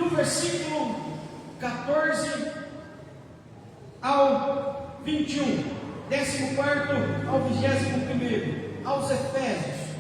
do versículo 14 ao 21, 14º ao 21º, aos Efésios.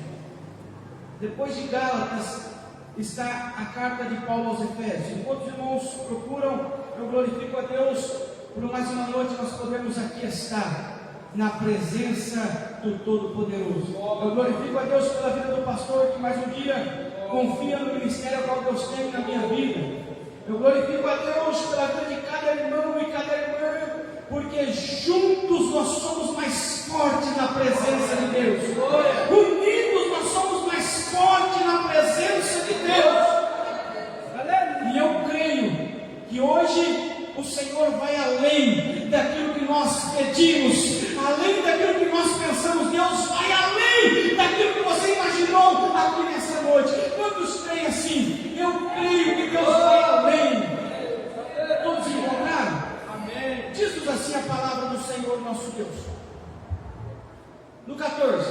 Depois de Gálatas está a carta de Paulo aos Efésios. Enquanto os irmãos procuram, eu glorifico a Deus por mais uma noite nós podemos aqui estar na presença do Todo-Poderoso. Eu glorifico a Deus pela vida do pastor que mais um dia confia no ministério ao qual Deus tem na minha vida. Eu glorifico a Deus pela vida de cada irmão e cada irmã, porque juntos nós somos mais fortes na presença de Deus. Unidos nós somos mais fortes na presença de Deus. E eu creio que hoje o Senhor vai além daquilo que nós pedimos, além daquilo que nós pensamos. Deus vai além daquilo que você imaginou aqui nessa noite. Quantos creem assim? Eu creio que Deus vai além. Todos encontraram? Amém. Diz-nos assim a palavra do Senhor nosso Deus. No 14: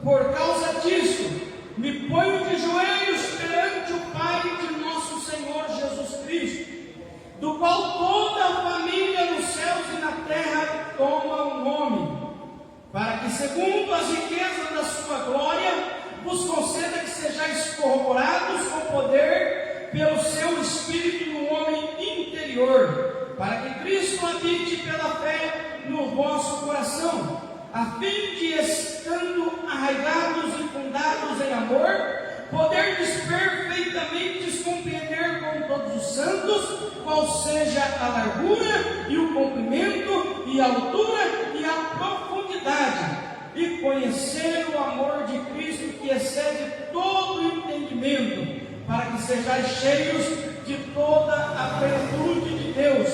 por causa disso, me ponho de joelhos perante o Pai de nosso Senhor Jesus Cristo, do qual toda a família nos céus e na terra toma o nome, para que, segundo as riquezas da sua glória, vos conceda que sejais corroborados com poder pelo seu Espírito no homem interior, para que Cristo habite pela fé no vosso coração, a fim de, estando arraigados e fundados em amor, poderdes perfeitamente compreender com todos os santos qual seja a largura e o comprimento e a altura e a profundidade, e conhecer o amor de Cristo que excede todo o entendimento, para que sejais cheios de toda a plenitude de Deus.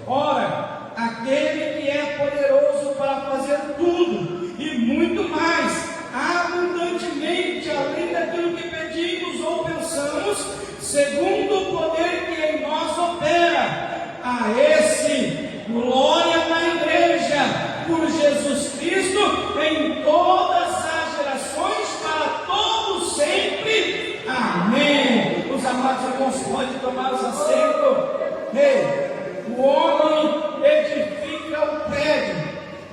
Ora, aquele que é poderoso para fazer tudo e muito mais, abundantemente, além daquilo que pedimos ou pensamos, segundo o poder que em nós opera. A esse glória na igreja, por Jesus Cristo, em todas as gerações, para todos sempre. Amém. Os amados irmãos podem tomar os assentos. O homem edifica o prédio,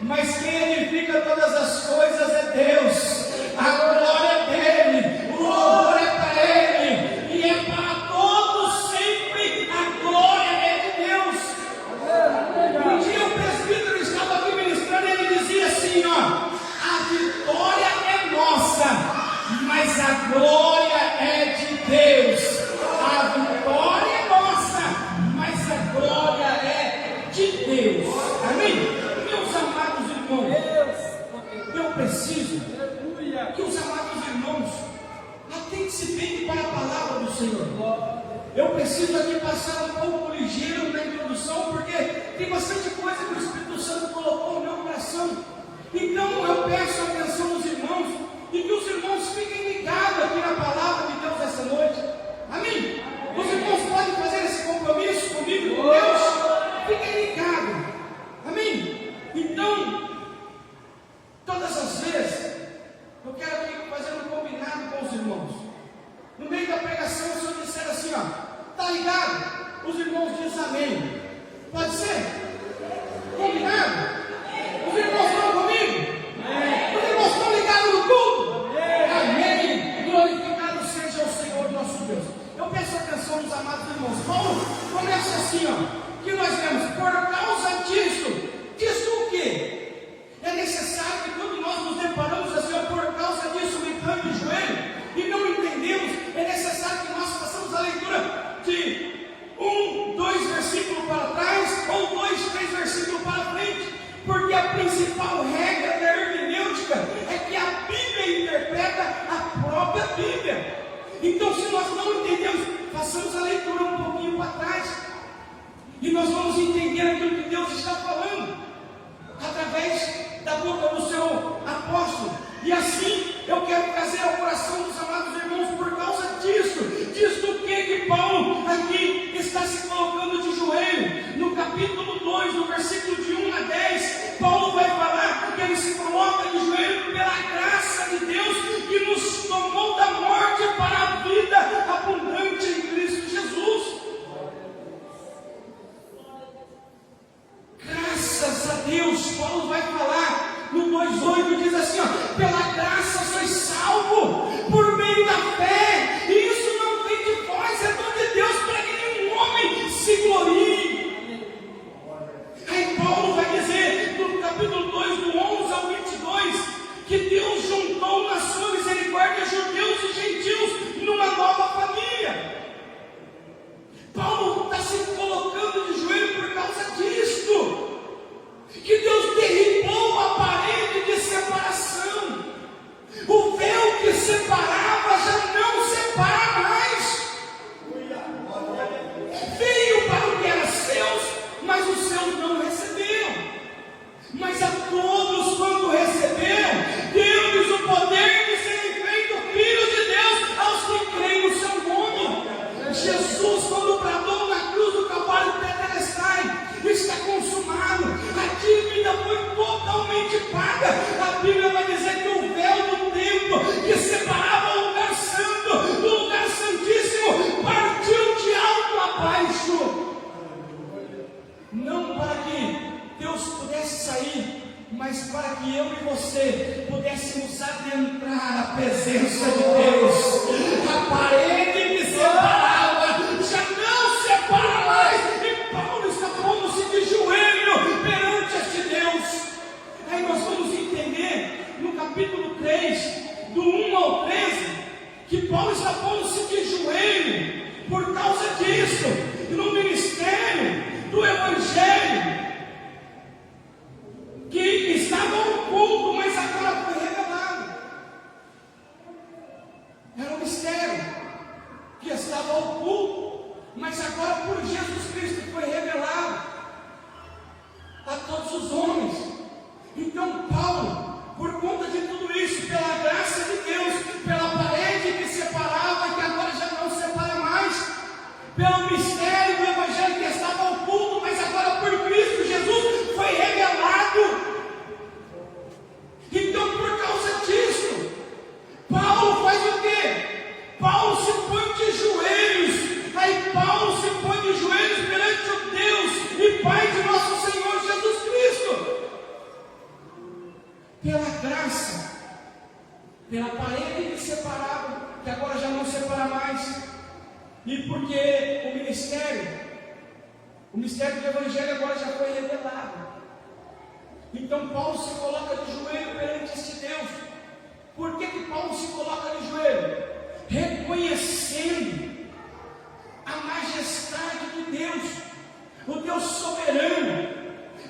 mas quem edifica todas as coisas é Deus. A glória é dele, o louvor é para ele, e é para todos sempre. A glória é de Deus. Um dia o presbítero estava aqui ministrando e ele dizia assim: a vitória é nossa, mas a glória é de Deus. A vitória é nossa, mas a glória é de Deus. Amém? Meus amados irmãos, eu preciso que os amados irmãos atentem-se bem para a palavra do Senhor. Eu preciso aqui passar um pouco ligeiro na introdução, porque tem bastante coisa que o Espírito Santo colocou no meu coração. Então eu peço a atenção dos irmãos, e que os irmãos fiquem ligados aqui na palavra de Deus essa noite. Amém? Os irmãos podem fazer esse compromisso comigo, com Deus? Fiquem ligados. Amém? Então, todas as vezes, eu quero aqui fazer um combinado com os irmãos. No meio da pregação, se eu disser assim, tá ligado? Os irmãos dizem amém. Pode ser? Combinado? Os irmãos estão comigo? Amém. Os irmãos estão ligados no culto? Amém. Glorificado seja o Senhor nosso Deus. Eu peço a atenção dos amados irmãos. Paulo começa assim, que nós vemos, por causa disso. Disso o quê? É necessário que quando nós nos deparamos assim, por causa disso, me ponho de joelho, e não entendemos, é necessário que nós façamos a leitura de 1, 2 versículos para trás, ou 2, 3 versículos para frente, porque a principal regra da hermenêutica é que a Bíblia interpreta a própria Bíblia. Então, se nós não entendemos, façamos a leitura um pouquinho para trás, e nós vamos entender aquilo que Deus está falando, através da boca do seu apóstolo. E assim eu quero trazer ao coração dos amados irmãos, por causa disso. Diz do que Paulo aqui está se colocando de joelho. No capítulo 2, no versículo de 1 a 10, Paulo vai falar que ele se coloca de joelho pela graça de Deus, que nos tomou da morte para a vida abundante em Cristo Jesus. mas para que eu e você pudéssemos adentrar a presença de Deus. A parede que separava já não separa mais, e Paulo está pondo-se de joelho perante este Deus. Aí nós vamos entender no capítulo 3, do 1 ao 13, que Paulo está pondo-se de joelho por causa disso, no ministério do Evangelho, que estava oculto, mas agora foi revelado. Era um mistério que estava oculto, mas agora por Jesus Cristo foi revelado a todos os homens. Então Paulo, por conta de tudo isso, pela graça de Deus, pela parede que separava, que agora já não separa mais, pelo mistério do Evangelho que estava oculto, mas agora por Cristo Jesus foi revelado. Então, por causa disso, Paulo faz o quê? Paulo se põe de joelhos. Aí Paulo se põe de joelhos perante o Deus e Pai de nosso Senhor Jesus Cristo. Pela graça, pela parede que separava, que agora já não separa mais, e porque o mistério do Evangelho agora já foi revelado. Então Paulo se coloca de joelho perante este Deus. Por que Paulo se coloca de joelho? Reconhecendo a majestade de Deus, o Deus soberano,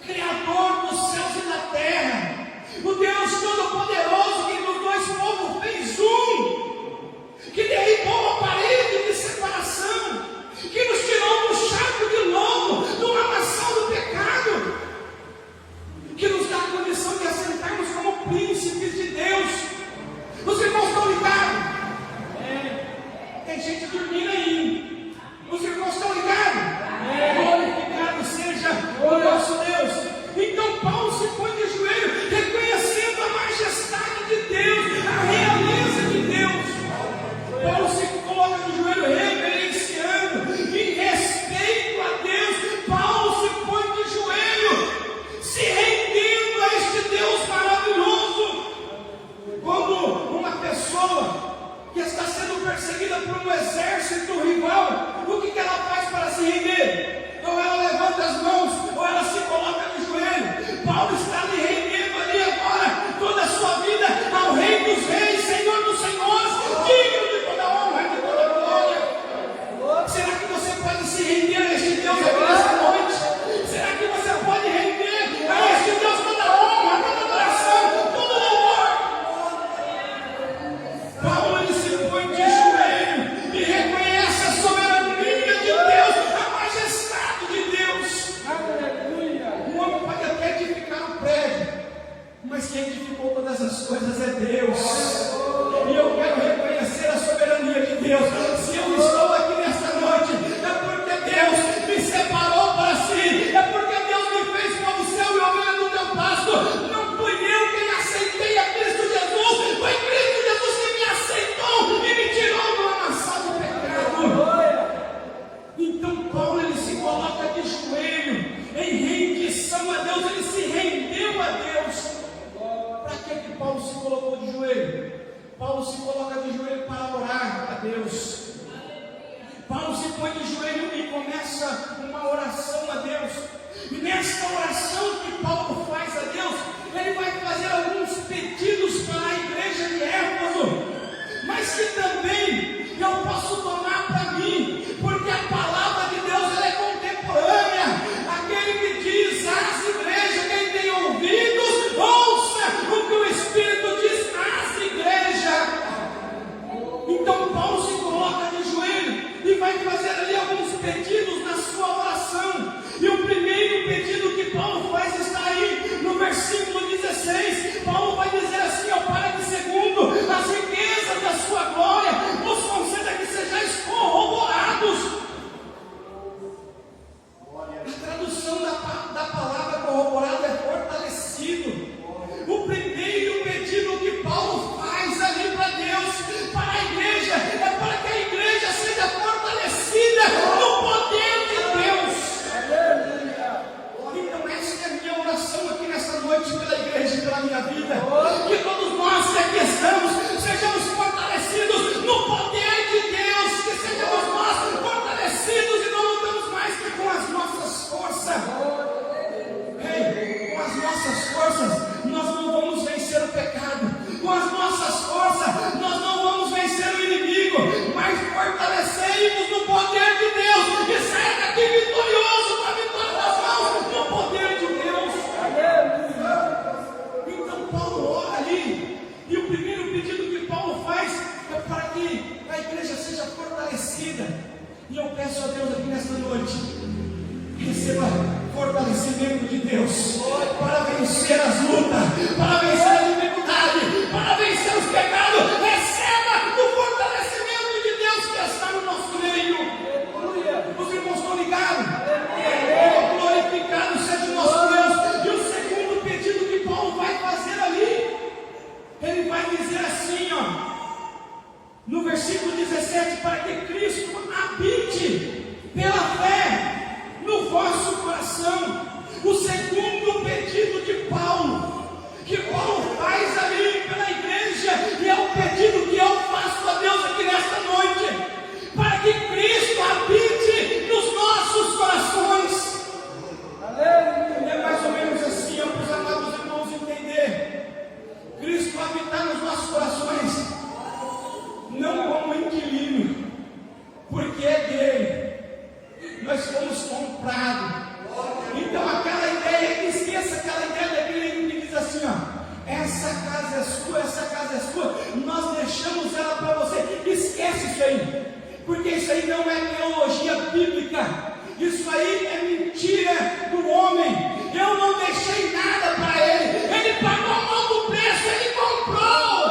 Criador dos céus e da terra, o Deus todo-poderoso que dos dois povos fez um, que derribou a parede de separação, que nos tirou do charco de lodo, do lamaçal do pecado, que nos dá a condição de assentarmos como príncipes de Deus. Os irmãos estão ligados? Tem gente dormindo aí. Os irmãos estão ligados? Glorificado seja o nosso Deus. Então Paulo se põe de joelho, reconhecendo a majestade de Deus, a realeza de Deus. Paulo se coloca de joelho, reverenciando, em respeito a Deus. Paulo se põe de joelho, se rendendo a este Deus maravilhoso. Quando uma pessoa que está sendo perseguida por um exército rival, o que ela faz para se render? Ou ela levanta as mãos, ou ela se coloca de joelho. Paulo está lhe rendendo ali agora toda a sua vida ao Rei dos Reis, Senhor dos Senhores, digno de toda honra e de toda glória. Será que você pode se render a este Deus aqui nesta noite? Será que você pode render a este Deus toda honra, toda adoração, todo louvor? Paulo ele se põe de joelho e reconhece a soberania de Deus, a majestade de Deus. Aleluia! O homem pode até edificar um prédio, mas quem edificou todas as coisas é Deus. E eu quero reconhecer a soberania de Deus. Se eu estou aqui nesta noite, é porque Deus me separou para si, é porque Deus me fez como seu e ovelha do teu pasto. Não fui eu quem aceitei a Cristo Jesus, foi Cristo Jesus que me aceitou e me tirou do lamaçal do pecado. Então Paulo ele se coloca de joelho, em rendição a Deus, ele se rendeu a Deus. Para que Paulo se colocou de joelho? Paulo se coloca de joelho para orar a Deus. Paulo se põe de joelho e começa uma oração a Deus. E nesta oração que Paulo faz a Deus, ele vai fazer alguns pedidos para a igreja de Éfeso, mas que também eu posso tomar para mim, porque a palavra de Deus ela é contemporânea. Aquele que diz às igrejas, quem tem ouvidos, ouça o que o Espírito diz às igrejas. Então Paulo se coloca de joelho e vai fazer ali alguns pedidos na sua oração. E o primeiro pedido que Paulo faz está aí no versículo 16. Paulo vai dizer assim: ó Pai, que segundo as riquezas da sua glória, nos conceda que sejais E eu peço a Deus aqui nesta noite, receba fortalecimento de Deus para vencer as lutas, para vencer a dificuldade, para vencer os pecados. Receba o fortalecimento de Deus que está no nosso meio. Os irmãos estão ligados? Glorificado seja o nosso Deus. E o segundo pedido que Paulo vai fazer ali, ele vai dizer assim, no versículo 17: para que Cristo habite pela fé no vosso coração. O segundo pedido de Paulo, que Paulo faz ali pela igreja, e é o pedido que eu faço a Deus aqui nesta noite, para que Cristo habite nos nossos corações. É mais ou menos assim, para os amados irmãos entender. Cristo habitar nos nossos corações, não como inquilino, porque é dele, nós fomos comprados. Então aquela ideia, esqueça aquela ideia daquele que diz assim, essa casa é sua, essa casa é sua, nós deixamos ela para você. Esquece isso aí, porque isso aí não é teologia bíblica, isso aí é mentira do homem. Eu não deixei nada para ele, ele pagou um alto preço, ele comprou.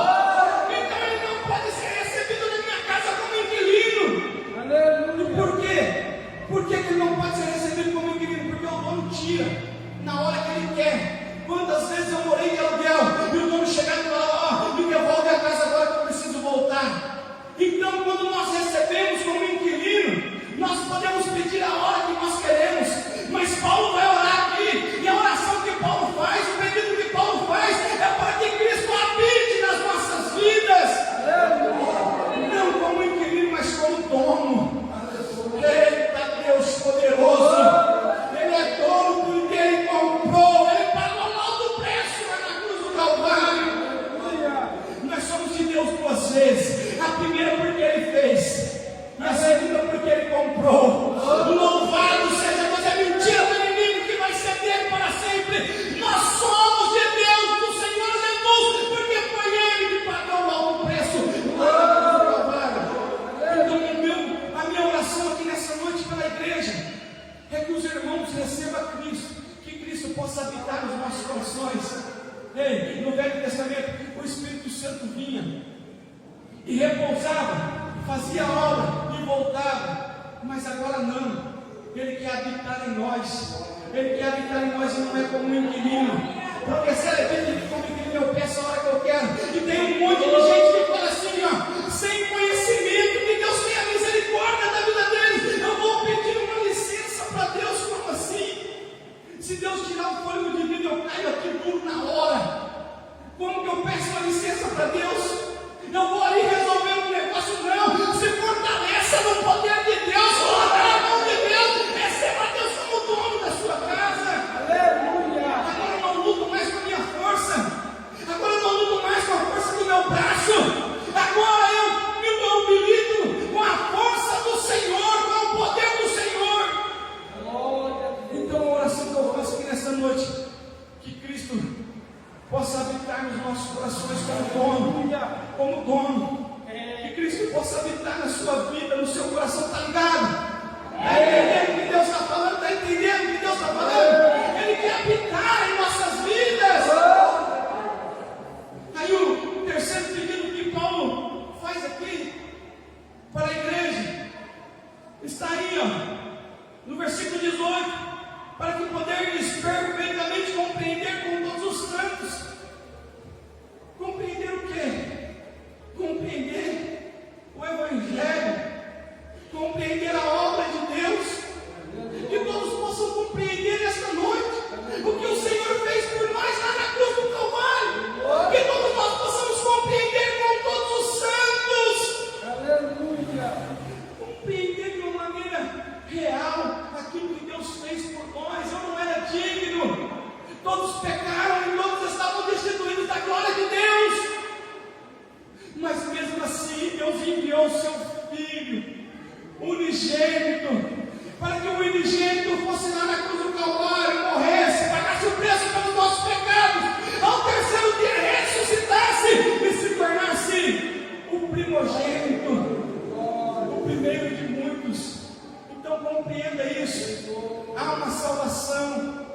Então ele não pode ser recebido na minha casa como inquilino. Aleluia. Por quê? Por que ele não pode ser recebido como inquilino? Porque o dono tira na hora que ele quer. Quantas vezes eu morei de aluguel e o dono chegava e falava, me devolve a casa agora que eu preciso voltar. Então quando nós recebemos como inquilino, nós podemos pedir a hora que nós queremos, mas Paulo vai orar aqui, e a oração que Paulo faz, o pedido que Paulo faz, é para que Cristo habite nas nossas vidas, não como inquilino, mas como dono. Eita Deus poderoso, Ele é dono porque Ele comprou, Ele pagou um alto preço lá na cruz do Calvário. Nós somos de Deus duas vezes, a primeira porque Ele fez, e a segunda porque Ele comprou. Louvado seja Deus, é mentira do inimigo que vai ser dele para sempre. Nós somos de Deus, do Senhor Jesus, porque foi Ele que pagou o alto preço lá no Calvário. Então a minha oração aqui nessa noite pela igreja é que os irmãos recebam Cristo, que Cristo possa habitar nos nossos corações. Ei, no Velho Testamento o Espírito Santo vinha e repousava, fazia obra e voltava, mas agora não. Ele quer habitar em nós, Ele quer habitar em nós, e não é como um inquilino, porque se ele vive como inquilino, eu peço a hora que eu quero. E tem um monte de gente que fala assim, sem conhecimento, que Deus tenha misericórdia da vida deles. Eu vou pedir uma licença para Deus, como assim? Se Deus tirar o fôlego de vida, eu caio aqui duro na hora. Como que eu peço uma licença para Deus? Eu vou ali resolver um negócio, não. Se fortaleça no poder de Deus, coloca na mão de Deus, receba Deus como dono da sua casa. Aleluia. Agora eu não luto mais com a minha força, agora eu não luto mais com a força do meu braço, agora eu me lido com a força do Senhor, com o poder do Senhor. Então a oração que eu faço aqui nessa noite, que Cristo possa habitar nos nossos corações como dono, que Cristo possa habitar na sua vida, no seu coração. Está ligado? Está entendendo o que Deus está falando? Está entendendo o que Deus está falando? Ele quer habitar em nossas vidas. Aí o terceiro pedido que Paulo faz aqui para a igreja está aí, no versículo 18: para que poderes perfeitamente compreender com todos os santos. Compreender o quê? Compreender o Evangelho, compreender a obra de Deus, que todos possam compreender esta noite o que o Senhor fez por nós lá na cruz do Calvário, que todos nós possamos compreender com todos os santos. Aleluia. Compreender de uma maneira real aquilo que Deus fez por nós. Eu não era digno, todos pecaram e todos estavam destituídos da glória de Deus, mas mesmo assim Deus enviou o seu Filho unigênito, para que o unigênito fosse lá na cruz do Calvário, morresse, pagasse o preço pelos nossos pecados, ao terceiro dia ressuscitasse e se tornasse o primogênito, o primeiro de muitos. Então compreenda isso. Há uma salvação.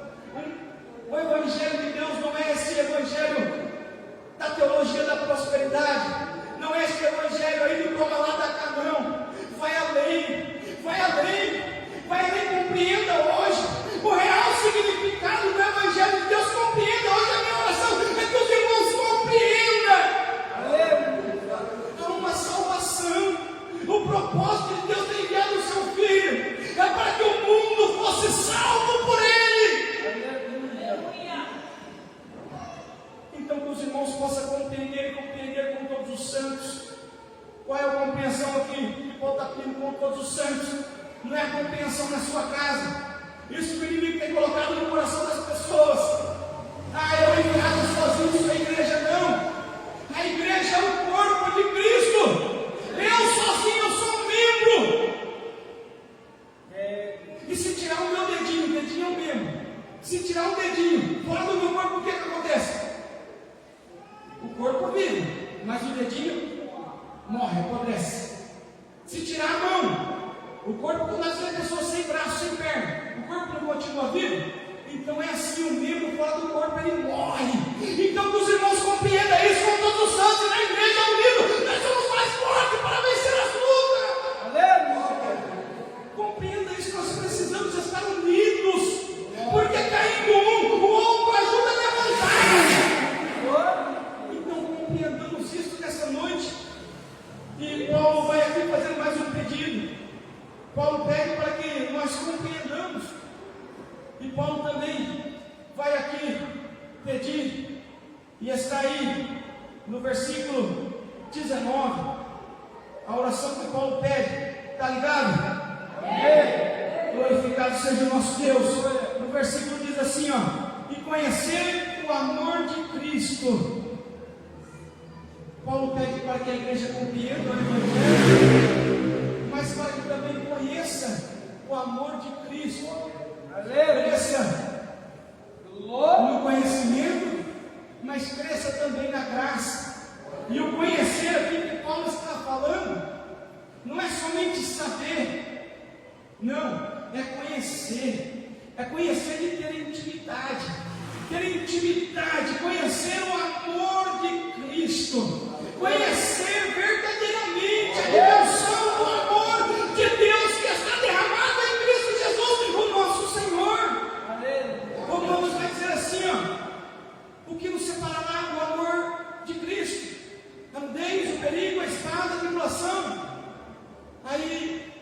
O Evangelho de Deus não é esse Evangelho da teologia da prosperidade. Não é esse Evangelho aí do toma lá da cá, não. Vai além, vai além, vai além. Compreenda hoje o real significado do Evangelho de Deus. Compreenda hoje. A minha oração é que os irmãos compreendam. Há uma salvação. O propósito de Deus ter enviado o seu Filho é para que o mundo fosse salvo por Ele. Então que os irmãos possam compreender e compreender com todos os santos. Qual é a compreensão aqui que Paulo está pedindo com todos os santos? Não é a compreensão na sua casa. Isso que o inimigo tem colocado no coração das pessoas. Eu enviado sozinho na igreja. Não. A igreja é o corpo de Cristo. Eu sozinho sou um membro. E se tirar o meu dedinho, o dedinho é um membro. Se tirar um dedinho fora do meu corpo, o que acontece? O corpo vive, mas o dedinho morre, apodrece. Se tirar a mão, o corpo, quando nasce a pessoa sem braço, sem perna, o corpo não continua vivo. Então é assim, o membro fora do corpo, ele morre. Então que os irmãos compreendam isso com todos os santos. E na igreja unidos, nós somos mais fortes para vencer as lutas. Aleluia. Compreenda isso, nós precisamos estar unidos. Porque caindo um, o outro ajuda a levantar. Então compreendamos isso nessa noite. E Paulo vai aqui fazer mais um pedido. Paulo pede para que nós compreendamos. E Paulo também vai aqui pedir, e está aí no versículo 19, a oração que Paulo pede, está ligado? Amém. Glorificado seja o nosso Deus. No versículo diz assim, e conhecer o amor de Cristo. Paulo pede para que a igreja compreenda o Evangelho, mas para que também conheça o amor de Cristo. Cresça no conhecimento, mas cresça também na graça. E o conhecer aqui que Paulo está falando não é somente saber, não, é conhecer e ter intimidade. Ter intimidade, conhecer o amor de Cristo, conhecer verdadeiramente a dimensão do amor de Deus que está derramado em Cristo Jesus, o nosso Senhor. Romanos vai dizer assim, o que nos separará do amor de Cristo? A nudez, o perigo, a espada, a tribulação. Aí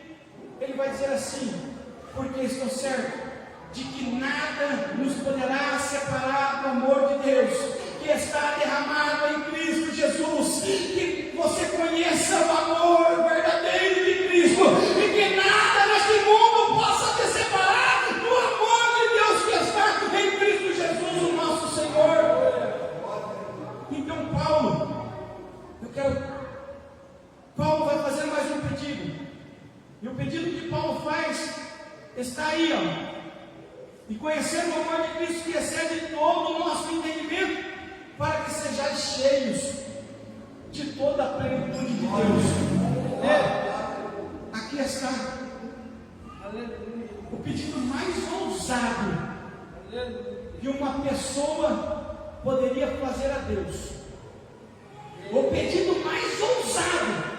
ele vai dizer assim, porque estou certo de que nada nos poderá separar do amor de Deus que está derramado em Cristo Jesus. Que você conheça o amor verdadeiro de Cristo e que nada neste mundo possa te separar do amor de Deus que está em Cristo Jesus, o nosso Senhor. Então Paulo vai fazer mais um pedido, e o pedido que Paulo faz está aí, e conhecer o amor de Cristo que excede todo o nosso entendimento, para que sejais cheios de toda a plenitude de Deus. Aqui está o pedido mais ousado que uma pessoa poderia fazer a Deus. O pedido mais ousado.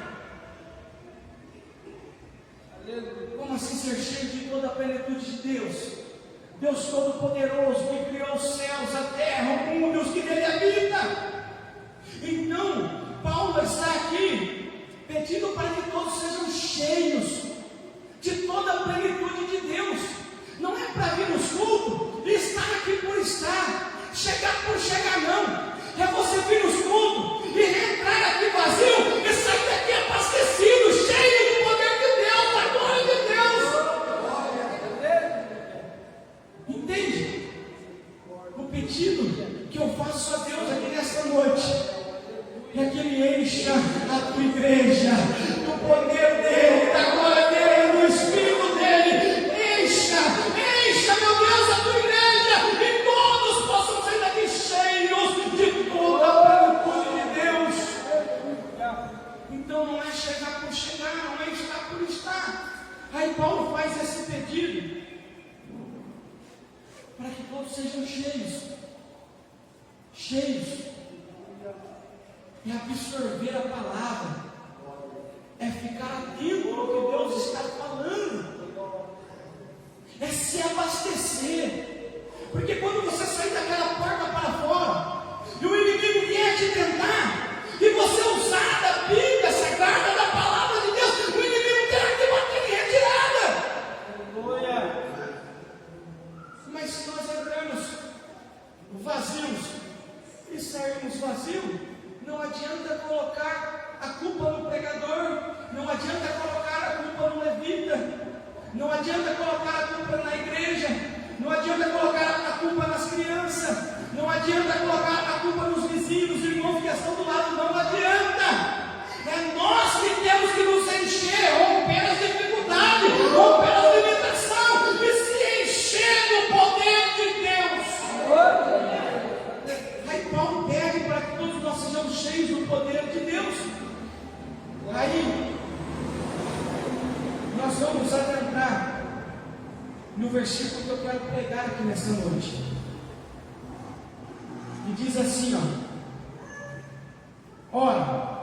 Como assim ser cheio de toda a plenitude de Deus? Deus Todo-Poderoso, que criou os céus, a terra, o mundo e os que nele habitam. Então, Paulo está aqui pedindo para que todos sejam cheios de toda a plenitude de Deus. Não é para vir nos cultos e estar aqui por estar, chegar por chegar, não. É você vir nos cultos e entrar aqui vazio e sair daqui abastecido, cheio do poder de Deus, da glória de Deus. Entende? O pedido que eu faço a Deus aqui nesta noite é que Ele encha a tua igreja do poder dEle, da para que todos sejam cheios. Cheios. É absorver a palavra. É ficar atento ao que Deus está falando. É se abastecer. Porque quando você sair daquela porta para fora, e o inimigo vier te tentar, e você usar da Bíblia Sagrada, da palavra de Deus, o inimigo terá que bater em retirada. Mas se nós entramos vazios e sairmos vazios, não adianta colocar a culpa no pregador, não adianta colocar a culpa no levita, não adianta colocar a culpa na igreja, não adianta colocar a culpa nas crianças, não adianta colocar a culpa nos vizinhos, irmãos que estão do lado, não adianta. É nós que temos que nos encher, romper as dificuldades, romper as limitações e se encher do poder de Deus. Aí Paulo pede para que todos nós sejamos cheios do poder de Deus. Aí nós vamos adentrar no versículo que eu quero pregar aqui nessa noite. E diz assim, ora,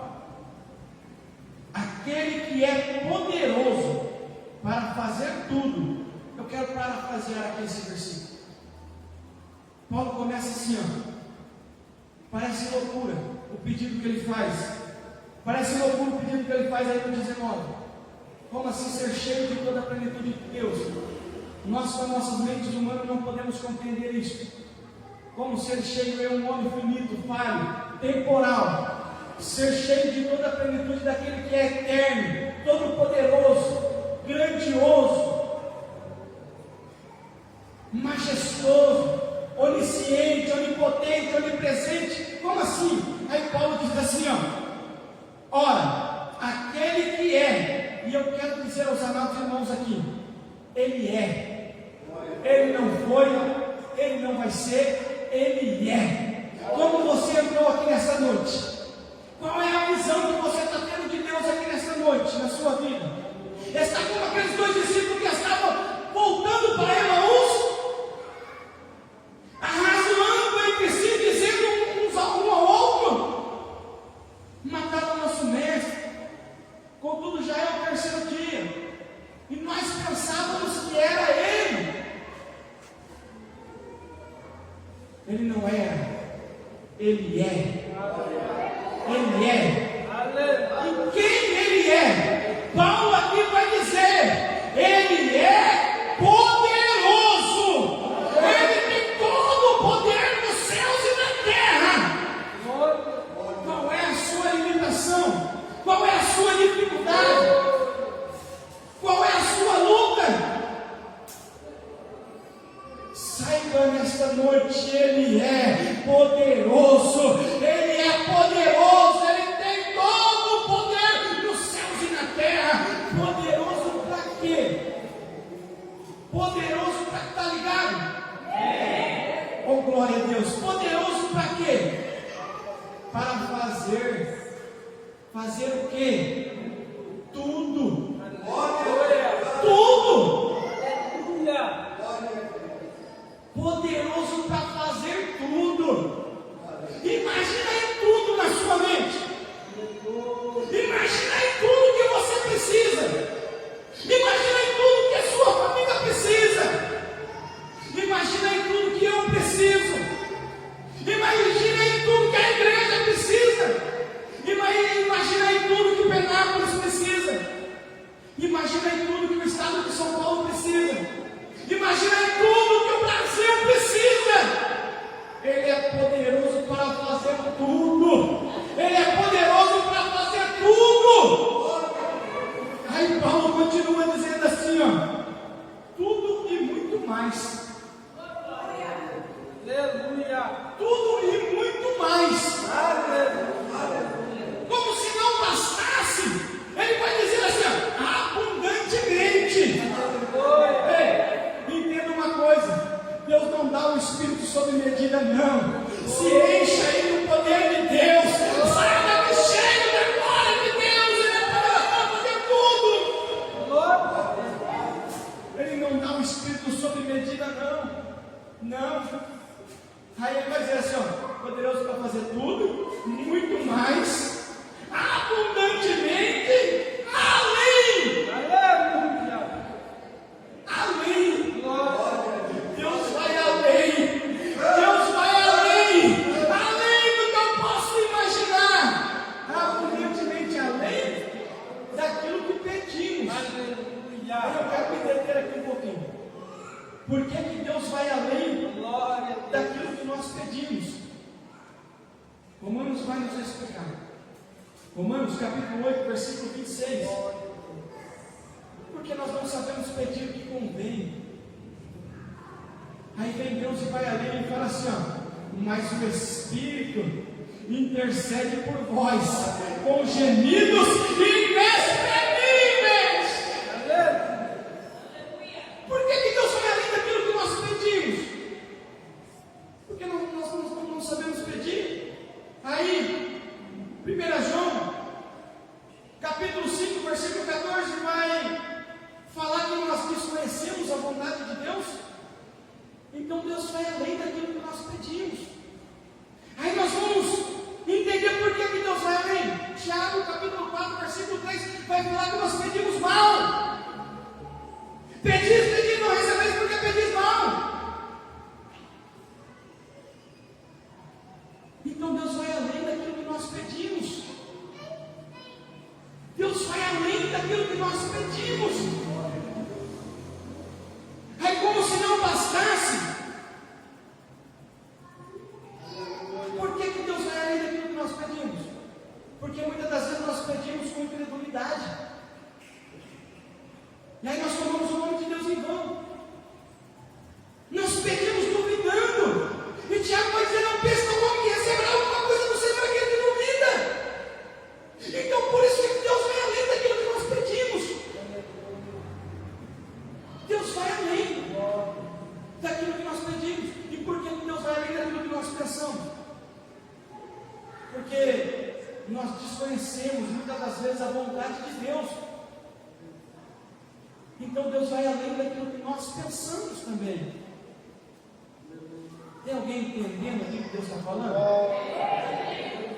aquele que é poderoso para fazer tudo. Eu quero parafrasear aqui esse versículo. Paulo começa assim, parece loucura o pedido que ele faz. Parece loucura o pedido que ele faz aí no 19. Como assim ser cheio de toda a plenitude de Deus? Nós com nossas mentes humanas não podemos compreender isso. Como ser cheio é um homem finito, falho, temporal. Ser cheio de toda a plenitude daquele que é eterno, todo-poderoso, grandioso, majestoso, onisciente, onipotente, onipresente. Como assim? Aí Paulo diz assim, ora, aquele que é, e eu quero dizer aos amados irmãos aqui, ele é, ele não foi, ele não vai ser, ele é. Como você entrou aqui nessa noite? Qual é a visão que você está tendo de Deus aqui nessa noite, na sua vida? Está como aqueles dois discípulos que estavam voltando para Emaús, arrazoando entre si, dizendo um ao outro: mataram nosso mestre, contudo já é o terceiro dia, e nós pensávamos que era ele. Ele não era, ele é. Ele é. E quem ele é? Paulo aqui vai dizer: ele é poderoso. Ele tem todo o poder nos céus e na terra. Qual é a sua limitação? Qual é a sua dificuldade? Qual é a sua luta? Saiba nesta noite, ele é poderoso. Ele é poderoso. Ele tem todo o poder nos céus e na terra. Poderoso para quê? Poderoso para estar ligado? Oh, glória a Deus. Poderoso para quê? Para fazer o quê? Tudo. Tudo. Poderoso para fazer tudo. Imagina aí tudo na sua mente. Imagina aí tudo que você precisa. Imagina aí tudo que a sua família precisa. Imagina aí tudo que eu preciso. Imagina aí tudo que a igreja precisa. Imagina aí tudo que Penápolis precisa. Imagina aí tudo que o estado de São Paulo precisa. Imagina aí tudo que o Brasil precisa. Ele é poderoso para fazer tudo. Ele é poderoso para fazer tudo. Aí Paulo continua dizendo assim, tudo e muito mais. Aleluia. Tudo e muito mais. Como se não bastasse, ele vai dizer assim, abundantemente. Entenda uma coisa: Deus não dá o Espírito sob medida, não. Se encha aí do poder de Deus. Saia daqui cheio da glória de Deus. Ele é poderoso para fazer tudo. Ele não dá o Espírito sob medida, não. Não. Aí ele vai dizer assim, ó, poderoso para fazer tudo, muito mais, abundantemente, além. Além. Deus vai além. Deus vai além. Além do que eu posso imaginar. Abundantemente além daquilo que pedimos. Eu quero me deter aqui um pouquinho. Por que Deus vai além daquilo que nós pedimos? Romanos vai nos explicar. Romanos capítulo 8, versículo 26. Porque nós não sabemos pedir o que convém. Aí vem Deus e vai além e fala assim, ó, mas o Espírito intercede por vós com gemidos inexprimíveis. Por que Deus vai além daquilo que nós pedimos? Porque nós não sabemos pedir. Aí, 1 João, capítulo 5, versículo 14, vai falar que nós desconhecemos a vontade de Deus. Então Deus vai além daquilo que nós pedimos. Aí nós vamos entender por que Deus vai além. Tiago, capítulo 4, versículo 3, vai falar que nós pedimos mal. Pedis, não recebeis porque pedis mal. Então Deus vai além daquilo que nós pedimos. Deus vai além daquilo que nós pedimos. Aí como se não bastasse. Por que Deus vai além daquilo que nós pedimos? Porque muitas das vezes nós pedimos com incredulidade. E aí nós tomamos o nome de Deus em vão. Nós pedimos duvidando. E Tiago vai dizer, não pense no homem que receberá alguma coisa do Senhor aquele que duvida. Então por isso que Deus vai além daquilo que nós pedimos. Deus vai além daquilo que nós pedimos. E por que Deus vai além daquilo que nós pensamos? Porque nós desconhecemos muitas das vezes a vontade de Deus. Então Deus vai além daquilo que nós pensamos também. Tem alguém entendendo aqui o que Deus está falando?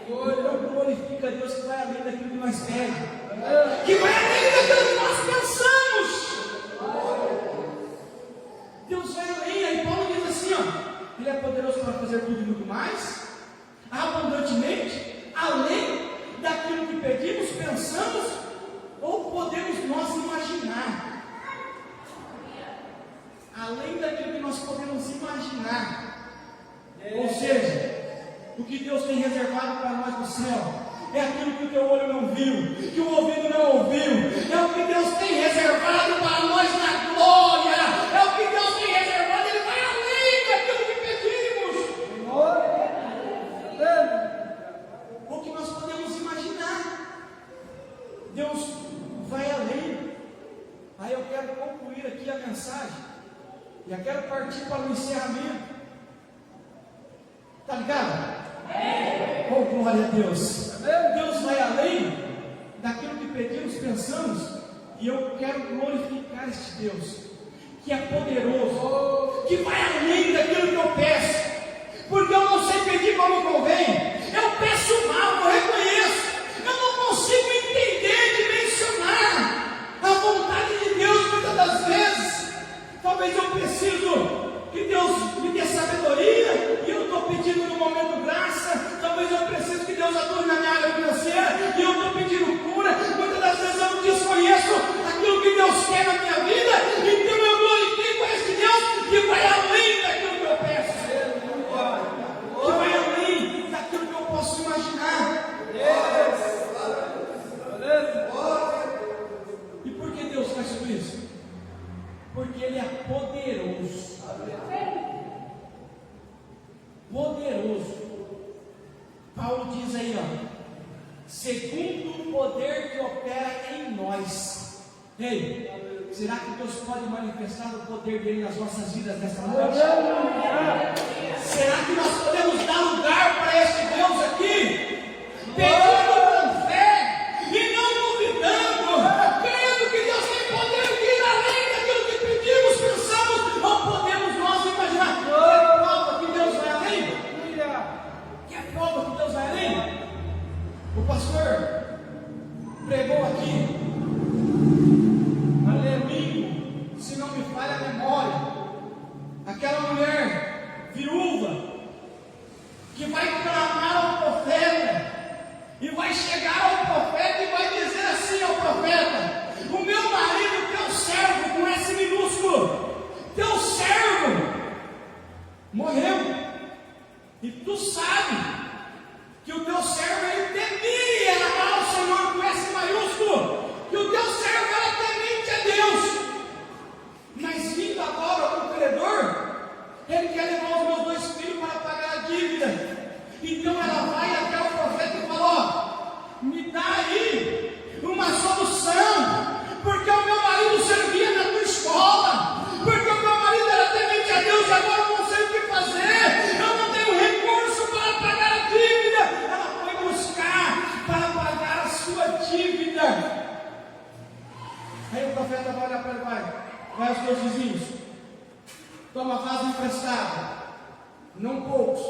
Então glorifica Deus que vai além daquilo que nós pedimos. Que vai além daquilo que nós pensamos. Deus vai além. Aí Paulo diz assim, ó, Ele é poderoso para fazer tudo e muito mais, abundantemente, além daquilo que pedimos, pensamos ou podemos nós imaginar. Além daquilo que nós podemos imaginar. Ou seja, o que Deus tem reservado para nós no céu é aquilo que o teu olho não viu, que o ouvido não ouviu, é o que Deus tem reservado para nós na glória, é o que Deus tem reservado. Ele vai além daquilo que pedimos, o que nós podemos imaginar. Deus vai além. Aí eu quero concluir aqui a mensagem. Já quero partir para o encerramento. Está ligado? Oh, glória a Deus. Deus vai além daquilo que pedimos, pensamos. E eu quero glorificar este Deus, que é poderoso, que vai além daquilo que eu peço. Porque eu não sei pedir como convém. Eu peço mal, eu reconheço. Eu não consigo entender, dimensionar a vontade de Deus muitas das vezes. Talvez eu preciso que Deus me dê sabedoria, e eu estou pedindo no momento graça. Talvez eu preciso que Deus atue na minha área financeira, e eu estou pedindo cura. Muitas das vezes eu desconheço aquilo que Deus quer na minha vida, então eu glorifico a esse Deus que vai além daquilo que eu peço, que vai além daquilo que eu posso imaginar. E por que Deus faz tudo isso? Porque Ele é poderoso. Poderoso. Paulo diz aí, ó, segundo o poder que opera em nós. Ei, será que Deus pode manifestar o poder dele nas nossas vidas nesta noite? Será que nós podemos dar lugar para este Deus aqui? Pedindo com fé e não duvidando, crendo que Deus tem poder de ir além daquilo que pedimos, pensamos, ou podemos nós imaginar. ainda vai olhar para ele, vai aos teus vizinhos, toma vaso emprestado, não poucos,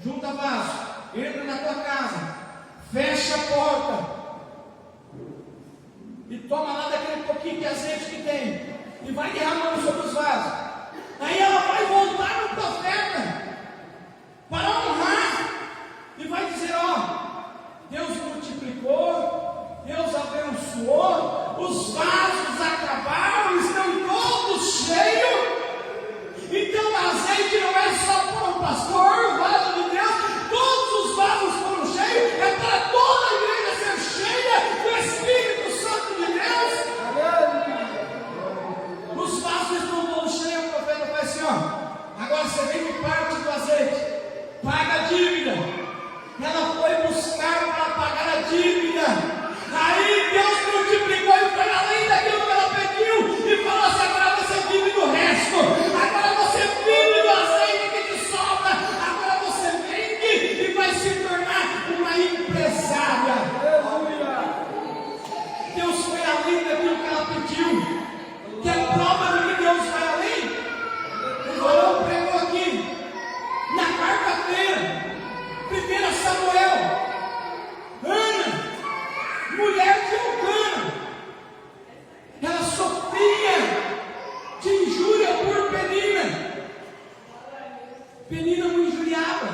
junta vaso, entra na tua casa, fecha a porta e toma lá daquele pouquinho de azeite que tem e vai derramando sobre os vasos. Aí ela vai voltar no profeta para honrar e vai dizer: ó, Deus multiplicou, Deus abençoou, os vasos acabaram, estão todos cheios. Então o azeite não é só para o pastor, o vaso de Deus, todos os vasos foram cheios, é para toda a igreja ser cheia do Espírito Santo de Deus. Os vasos estão todos cheios, o profeta faz assim: ó, agora você vem de parte do azeite, paga a dívida. Ela foi buscar para pagar a dívida. Aí Deus multiplicou e foi além daquilo que ela pediu e falou assim: agora você vive do resto, agora você vive do azeite que te sobra, agora você vende e vai se tornar uma empresária. Deus foi além daquilo que ela pediu. Que a prova de que Deus vai além, o varão pregou aqui na quarta-feira, 1 Samuel, Ana, mulher de Eucana, ela sofria de injúria por Penina. Penina não injuriava,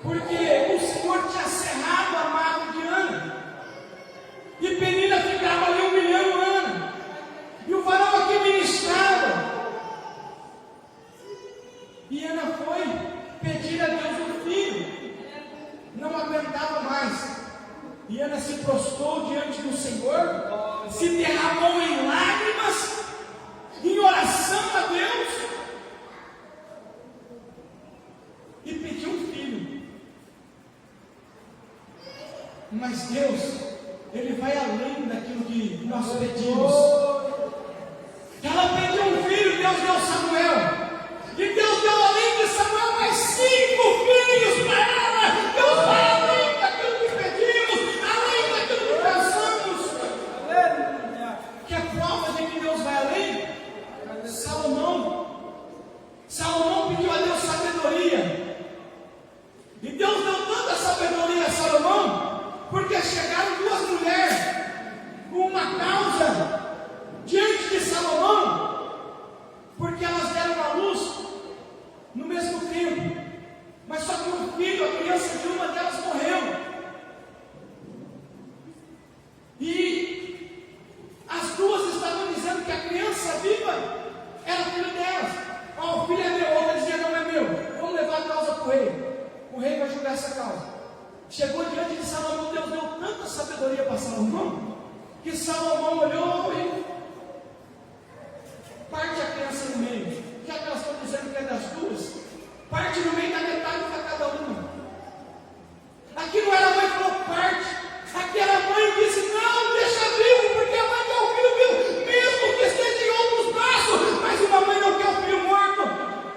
porque o Senhor tinha cerrado a mata de Ana, e Penina ficava ali humilhando Ana, e o varão aqui ministrava, e Ana foi pedir a Deus um filho, não aguentava mais, e Ana se prostrou diante do Senhor, se derramou em lágrimas, em oração a Deus, e pediu um filho. Mas Deus, Ele vai além daquilo que nós pedimos. Ela pediu um filho, Deus deu Samuel, e Deus deu além de Samuel mais 5 filhos para ela. Deus vai além daquilo que pedimos, além daquilo que pensamos. Que a prova de que Deus vai além, Salomão pediu a Deus sabedoria, e Deus deu tanta sabedoria a Salomão, porque chegaram 2 mulheres com uma causa diante de Salomão, porque elas deram a luz no mesmo tempo, mas só que um filho, a criança de uma delas morreu, e as duas estavam dizendo que a criança viva era filho delas. Ó, o filho é meu, outra dizia: não é meu, vamos levar a causa para o rei vai julgar essa causa. Chegou diante de Salomão, Deus deu tanta sabedoria para Salomão, que Salomão olhou e parte a criança no meio, já que elas estão dizendo que é das duas, parte no meio da metade para cada uma. Aqui não era a mãe que falou parte, aqui era a mãe que disse: não, deixa vivo, porque a mãe quer o filho vivo, mesmo que esteja em outros braços, mas uma mãe não quer o filho morto.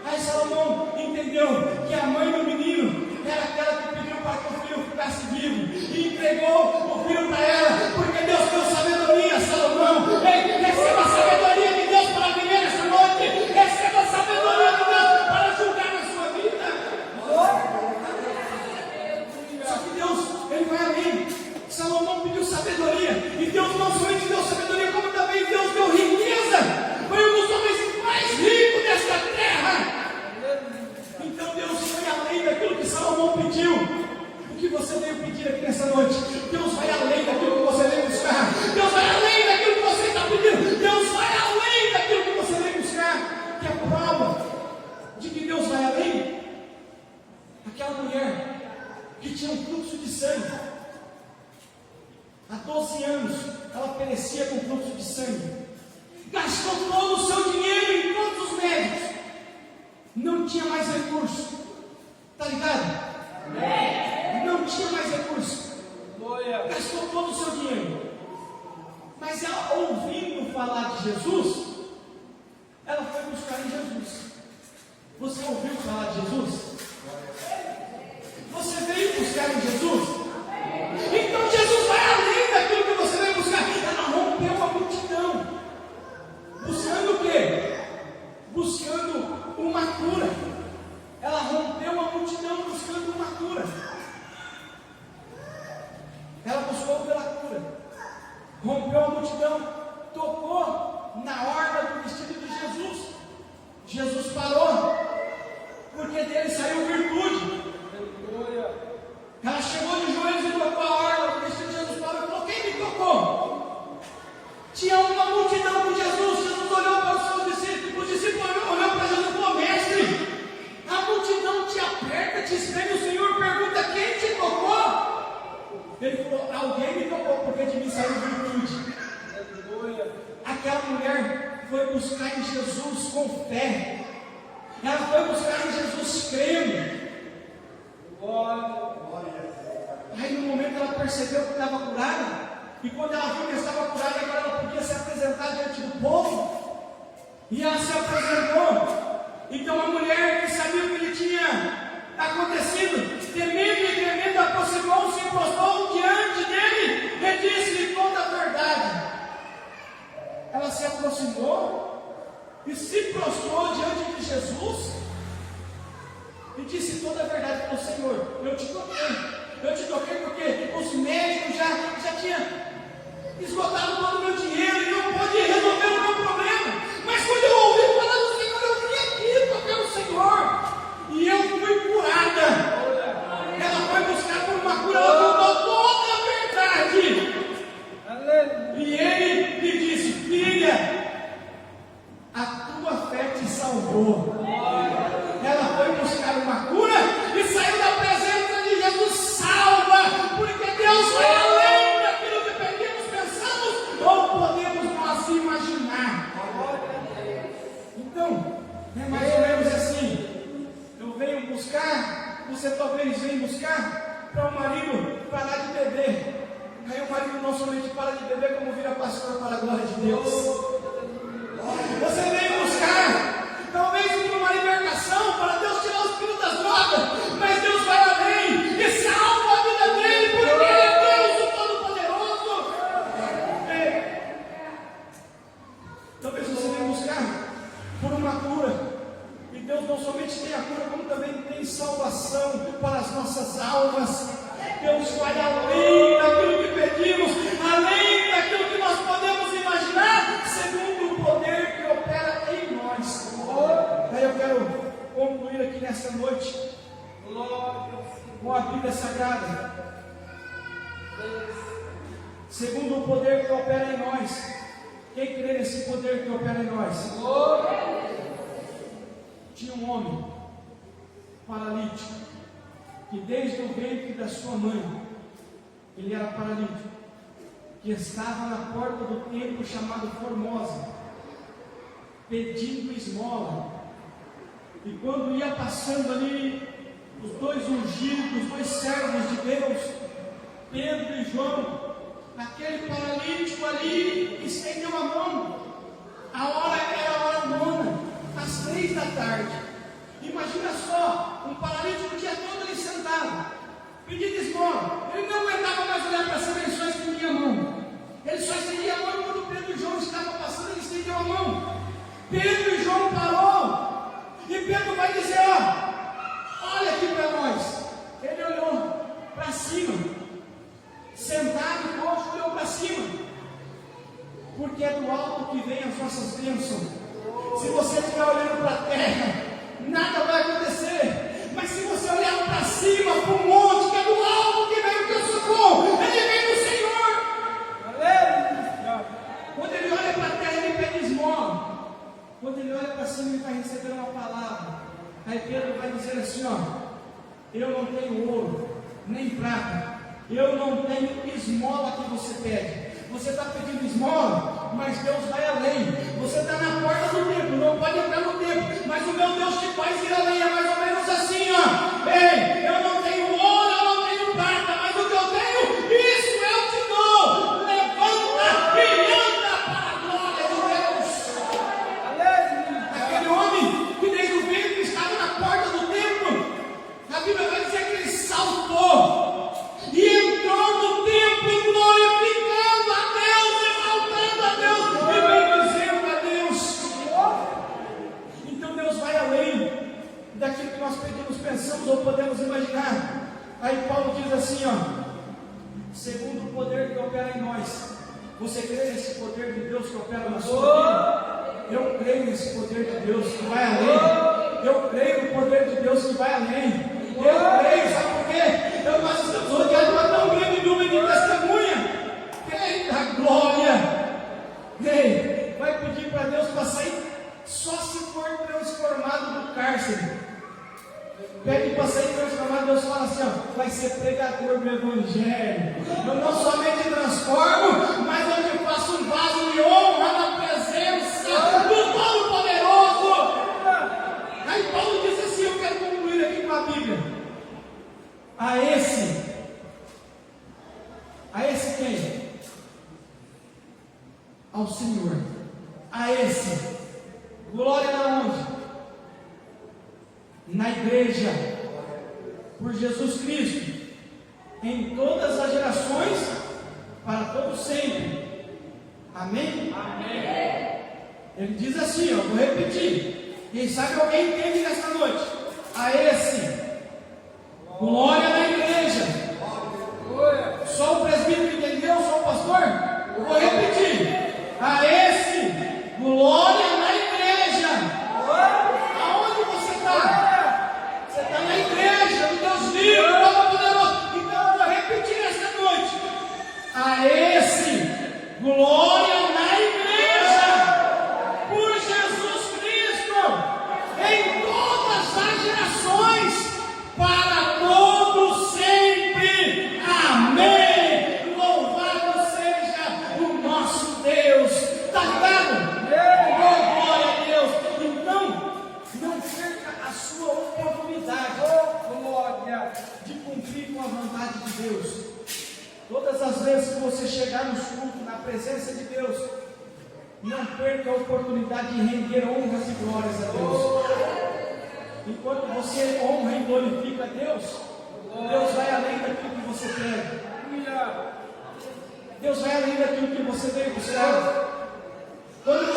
Aí Salomão entendeu que a mãe do menino era aquela que pediu para que o filho ficasse vivo, e entregou o filho para ela, porque Deus deu sabedoria a Salomão. Ei, receba a sabedoria de Deus para viver essa noite, receba a sabedoria de Deus para julgar na sua vida. Só que Deus, Ele vai além. Salomão pediu sabedoria, e Deus não somente deu sabedoria, como também Deus deu riqueza. Foi um dos homens mais ricos desta terra. Então Deus foi além daquilo que Salomão pediu. O que você veio pedir aqui nessa noite, Deus vai além daquilo que você veio buscar. Deus vai além daquilo que você está pedindo. Deus vai além daquilo que você veio buscar. Que a prova de que Deus vai além, aquela mulher que tinha um fluxo de sangue, há 12 anos ela perecia com fluxo de sangue, gastou todo o seu dinheiro em todos os médicos, não tinha mais recurso, está ligado? Não tinha mais recurso, gastou todo o seu dinheiro, mas ela, ouvindo falar de Jesus, ela foi buscar em Jesus. Você ouviu falar de Jesus? Você veio buscar em Jesus? Então Jesus vai além daquilo que você veio buscar. Ela rompeu a multidão. uma cura. Ela rompeu a multidão buscando uma cura. Ela buscou pela cura. Rompeu a multidão. Tocou na orla do vestido de Jesus. Jesus parou. Porque dele saiu virtude. Ela chegou de joelhos e tocou a orla do vestido de Jesus. Parou e falou: quem me tocou? Tinha uma multidão com Jesus. Jesus olhou para os seus discípulos. Os discípulos olhou para Jesus e falou: mestre, a multidão te aperta, te espreme. O Senhor pergunta: quem te tocou? Ele falou: alguém me tocou, porque de mim saiu virtude. Aquela mulher foi buscar em Jesus com fé. Ela foi buscar em Jesus crendo. Aí no momento ela percebeu que estava curada. E quando ela viu que estava curada, agora ela podia se apresentar diante do povo. E ela se apresentou. Então a mulher que sabia o que lhe tinha acontecido, temendo e tremendo, aproximou-se e prostrou diante dele e disse-lhe toda a verdade. Ela se aproximou e se prostrou diante de Jesus e disse toda a verdade. Falou: Senhor, eu te toquei porque os médicos já tinham esgotado todo o meu dinheiro e não pôde resolver o meu problema. Mas quando eu ouvi falar do Senhor, eu vim aqui tocar o Senhor e eu fui curada. Ela foi buscar por uma cura, ela contou toda a verdade. E ele lhe disse: filha, a tua fé te salvou. Ela foi buscar uma cura e saiu da presença de Jesus salva, porque Deus vai além daquilo que pedimos, pensamos ou podemos nós imaginar. Então, é mais ou menos assim. Eu venho buscar, você talvez venha buscar para o marido parar de beber. Aí o marido não somente para de beber, como vira pastor para a glória de Deus. Você vem buscar, talvez uma libertação para Deus tirar os filhos das drogas, mas Deus vai além e salva a vida dele, porque Ele é Deus, o Todo-Poderoso. Talvez você venha buscar por uma cura, e Deus não somente tem a cura, como também tem salvação para as nossas almas. Deus vai além daquilo que pedimos, além daquilo que nós podemos imaginar, segundo o poder que opera em nós. Aí eu quero concluir aqui nesta noite com a Bíblia Sagrada. Segundo o poder que opera em nós. Quem crê nesse poder que opera em nós? Tinha um homem paralítico, que desde o ventre da sua mãe, ele era paralítico, que estava na porta do templo chamado Formosa, pedindo esmola. E quando ia passando ali, os dois ungidos, os dois servos de Deus, Pedro e João, aquele paralítico ali, estendeu a mão. A hora era a hora nona, às 3 da tarde. Imagina só, um paralítico o dia todo ali sentado, pedindo esmola. Ele não aguentava mais olhar para cima, ele só estendia a mão. Ele só estendia a mão quando Pedro e João estavam passando, ele estendeu a mão. Pedro e João parou, e Pedro vai dizer: olha aqui para nós. Ele olhou para cima, sentado e coxo, olhou para cima, porque é do alto que vem as nossas bênçãos. Se você estiver olhando para a terra, nada vai acontecer. Mas se você olhar para cima, para o monte, que é do alto que vem o teu socorro, ele vem do Senhor. Aleluia. Quando ele olha para a terra, ele pede esmola. Quando ele olha para cima, ele vai receber uma palavra. Aí Pedro vai dizer assim: eu não tenho ouro, nem prata, eu não tenho esmola que você pede. Você está pedindo esmola, mas Deus vai além. Você está na porta do templo, não pode entrar no templo, mas o meu Deus te faz ir além. É mais ou menos assim: ei, eu não tenho ouro, eu não tenho prata, mas o que eu tenho, isso eu te dou. Levanta e anda para a glória de Deus. Aquele homem que desde o ventre estava na porta do templo, a Bíblia vai dizer que ele saltou e entrou no templo glorificando a Deus, exaltando a Deus e bendizendo a Deus. Então Deus vai além. segundo o poder que opera em nós. Você crê nesse poder de Deus que opera na sua vida? Eu creio nesse poder de Deus que vai além. Eu creio no poder de Deus que vai além. Eu creio, sabe por quê? Nós estamos rodeados de uma tão grande nuvem de testemunha. Eita glória! Ei, vai pedir para Deus para sair só se for transformado do cárcere. Pede para sair transformado, Deus fala assim, ó, vai ser pregador do Evangelho. Eu não somente transformo, mas eu te faço um vaso de honra na presença do Todo-Poderoso. Aí Paulo diz assim, eu quero concluir aqui com a Bíblia. A esse quem? Ao Senhor. A esse. Glória na onde? Na igreja, por Jesus Cristo, em todas as gerações, para todos sempre. Amém? Amém. Ele diz assim, ó, vou repetir. Quem sabe alguém entende nesta noite? A esse, glória na igreja. Só o presbítero entendeu? Só o pastor? Eu vou repetir. A esse, glória na igreja. Aonde você está? Você está na igreja, no Deus vivo, no Todo-Poderoso. Então eu vou repetir esta noite. A esse, glória na igreja, por Jesus Cristo, em todas as gerações, para todos sempre. Amém. Louvado seja o nosso Deus. Está ligado? Oh, glória a Deus. Então, não perca a sua oportunidade de cumprir com a vontade de Deus. Todas as vezes que você chegar nos cultos, na presença de Deus, não perca a oportunidade de render honras e glórias a Deus. Enquanto você honra e glorifica a Deus, Deus vai além daquilo que você quer. Deus vai além daquilo que você veio buscar. Quando